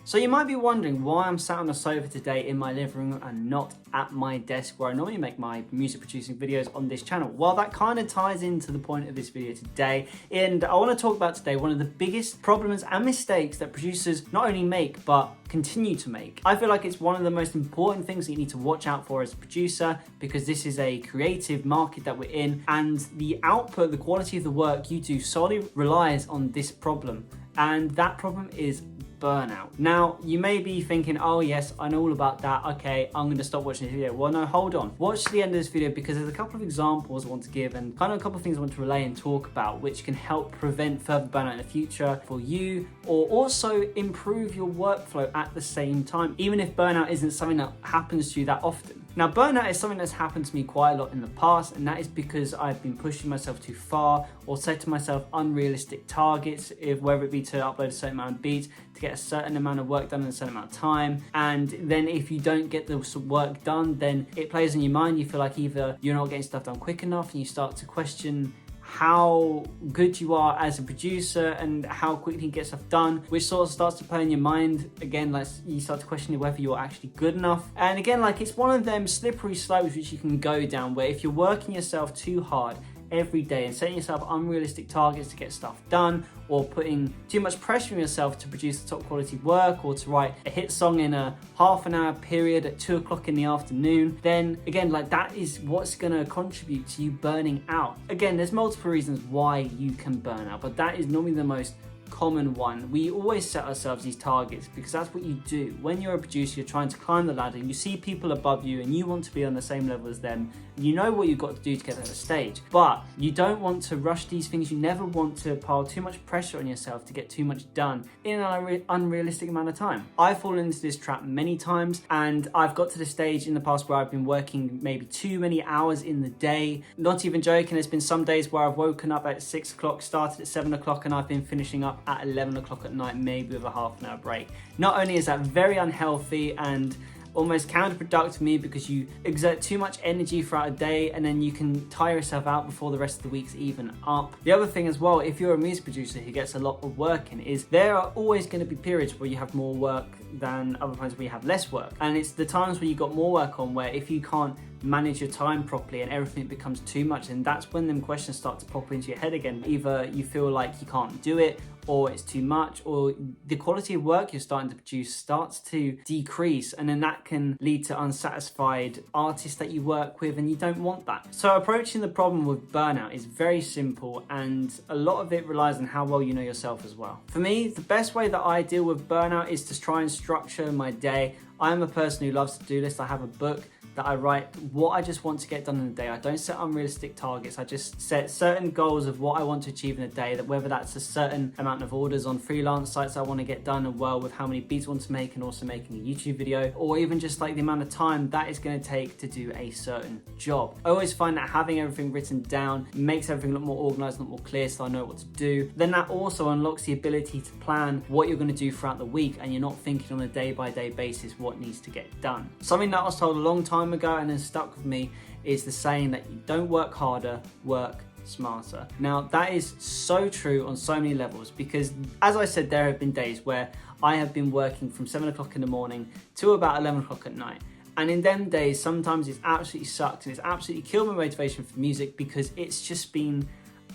So you might be wondering why I'm sat on a sofa today in my living room and not at my desk where I normally make my music producing videos on this channel. Well, that kind of ties into the point of this video today, and I want to talk about today one of the biggest problems and mistakes that producers not only make but continue to make. I feel like it's one of the most important things that you need to watch out for as a producer, because this is a creative market that we're in, and the output, the quality of the work you do solely relies on this problem, and that problem is burnout. Now, you may be thinking, oh yes, I know all about that. Okay, I'm going to stop watching this video. Well, no, hold on. Watch to the end of this video, because there's a couple of examples I want to give and kind of a couple of things I want to relay and talk about, which can help prevent further burnout in the future for you, or also improve your workflow at the same time, even if burnout isn't something that happens to you that often. Now, burnout is something that's happened to me quite a lot in the past, and that is because I've been pushing myself too far or set to myself unrealistic targets, whether it be to upload a certain amount of beats, to get a certain amount of work done in a certain amount of time. And then if you don't get the work done, then it plays on your mind. You feel like either you're not getting stuff done quick enough, and you start to question how good you are as a producer and how quickly you get stuff done, which sort of starts to play in your mind again, like you start to question whether you're actually good enough. And again, like it's one of them slippery slopes which you can go down, where if you're working yourself too hard every day and setting yourself unrealistic targets to get stuff done, or putting too much pressure on yourself to produce the top quality work, or to write a hit song in a half-an-hour period at 2 o'clock in the afternoon, then again, like that is what's going to contribute to you burning out. Again, there's multiple reasons why you can burn out, but that is normally the most common one. We always set ourselves these targets because that's what you do. When you're a producer, you're trying to climb the ladder, you see people above you and you want to be on the same level as them. You know what you've got to do to get to the stage, but you don't want to rush these things. You never want to pile too much pressure on yourself to get too much done in an unrealistic amount of time. I've fallen into this trap many times, and I've got to the stage in the past where I've been working maybe too many hours in the day. Not even joking, there's been some days where I've woken up at 6 o'clock, started at 7 o'clock, and I've been finishing up at 11 o'clock at night, maybe with a half-an-hour break. Not only is that very unhealthy and almost counterproductive to me, because you exert too much energy throughout a day and then you can tire yourself out before the rest of the week's even up. The other thing as well, if you're a music producer who gets a lot of work in, is there are always going to be periods where you have more work than other times where you have less work. And it's the times where you got more work on where if you can't manage your time properly and everything becomes too much, and that's when them questions start to pop into your head again. Either you feel like you can't do it, or it's too much, or the quality of work you're starting to produce starts to decrease, and then that can lead to unsatisfied artists that you work with, and you don't want that. So approaching the problem with burnout is very simple, and a lot of it relies on how well you know yourself as well. For me, the best way that I deal with burnout is to try and structure my day. I am a person who loves to do this. I have a book that I write what I just want to get done in a day. I don't set unrealistic targets. I just set certain goals of what I want to achieve in a day, that whether that's a certain amount of orders on freelance sites I want to get done, and well with how many beats I want to make, and also making a YouTube video, or even just like the amount of time that is going to take to do a certain job. I always find that having everything written down makes everything look more organized, a lot more clear, so I know what to do. Then that also unlocks the ability to plan what you're going to do throughout the week, and you're not thinking on a day-by-day basis what needs to get done. Something that I was told a long time ago and has stuck with me is the saying that you don't work harder, work smarter. Now, that is so true on so many levels, because as I said, there have been days where I have been working from 7 o'clock in the morning to about 11 o'clock at night. And in them days, sometimes it's absolutely sucked and it's absolutely killed my motivation for music, because it's just been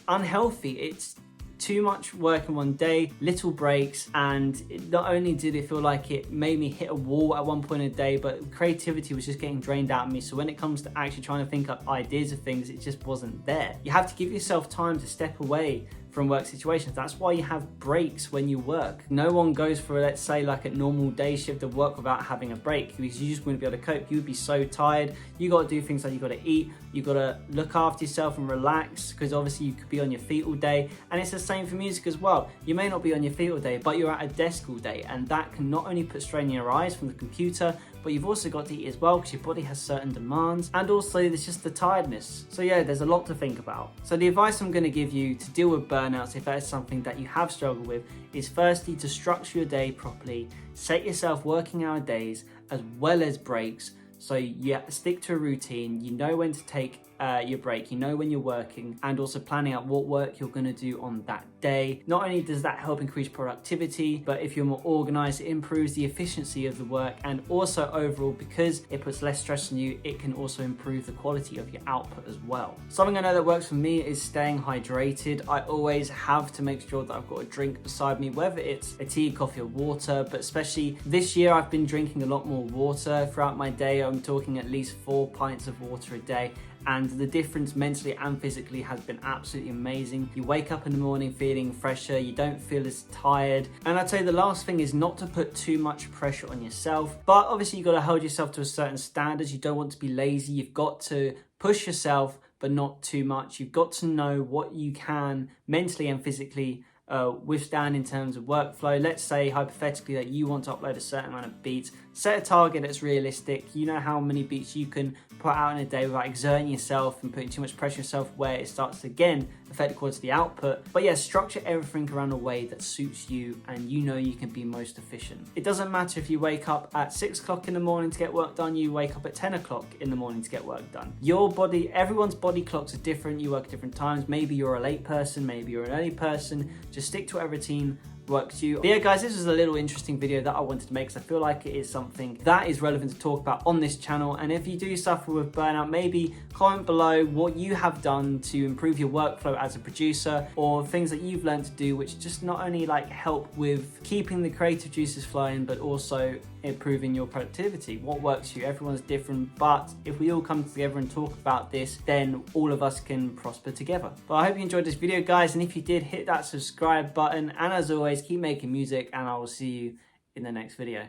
unhealthy. It's too much work in one day, little breaks, and not only did it feel like it made me hit a wall at one point in the day, but creativity was just getting drained out of me. So when it comes to actually trying to think up ideas of things, it just wasn't there. You have to give yourself time to step away from work situations. That's why you have breaks when you work. No one goes for, let's say, like a normal day shift of work without having a break, because you just wouldn't be able to cope. You would be so tired. You got to do things like you got to eat, you got to look after yourself and relax, because obviously you could be on your feet all day. And it's the same for music as well. You may not be on your feet all day, but you're at a desk all day, and that can not only put strain in your eyes from the computer, but you've also got to eat as well, because your body has certain demands, and also there's just the tiredness. So yeah, there's a lot to think about. So the advice I'm going to give you to deal with burnouts, if that is something that you have struggled with, is firstly to structure your day properly. Set yourself working hour days as well as breaks, so you stick to a routine. You know when to take your break, you know when you're working, and also planning out what work you're going to do on that day. Not only does that help increase productivity, but if you're more organized, it improves the efficiency of the work, and also overall, because it puts less stress on you, it can also improve the quality of your output as well. Something I know that works for me is staying hydrated. I always have to make sure that I've got a drink beside me, whether it's a tea, coffee or water, but especially this year I've been drinking a lot more water throughout my day. I'm talking at least 4 pints of water a day, and the difference mentally and physically has been absolutely amazing. You wake up in the morning feeling fresher, you don't feel as tired. And I'd say the last thing is not to put too much pressure on yourself, but obviously you've got to hold yourself to a certain standard. You don't want to be lazy, you've got to push yourself, but not too much. You've got to know what you can mentally and physically withstand in terms of workflow. Let's say hypothetically that you want to upload a certain amount of beats. Set a target that's realistic. You know how many beats you can put out in a day without exerting yourself and putting too much pressure on yourself, where it starts to again affect the quality of the output. But yeah, structure everything around a way that suits you and you know you can be most efficient. It doesn't matter if you wake up at 6 o'clock in the morning to get work done, you wake up at 10 o'clock in the morning to get work done. Your body, everyone's body clocks are different. You work at different times. Maybe you're a late person, maybe you're an early person. Just stick to whatever routine works for you. But yeah guys, this was a little interesting video that I wanted to make because I feel like it is something that is relevant to talk about on this channel. And if you do suffer with burnout, maybe comment below what you have done to improve your workflow as a producer, or things that you've learned to do which just not only like help with keeping the creative juices flowing, but also improving your productivity. What works for you? Everyone's different, but if we all come together and talk about this, then all of us can prosper together. But I hope you enjoyed this video guys, and if you did, hit that subscribe button, and as always, keep making music, and I will see you in the next video.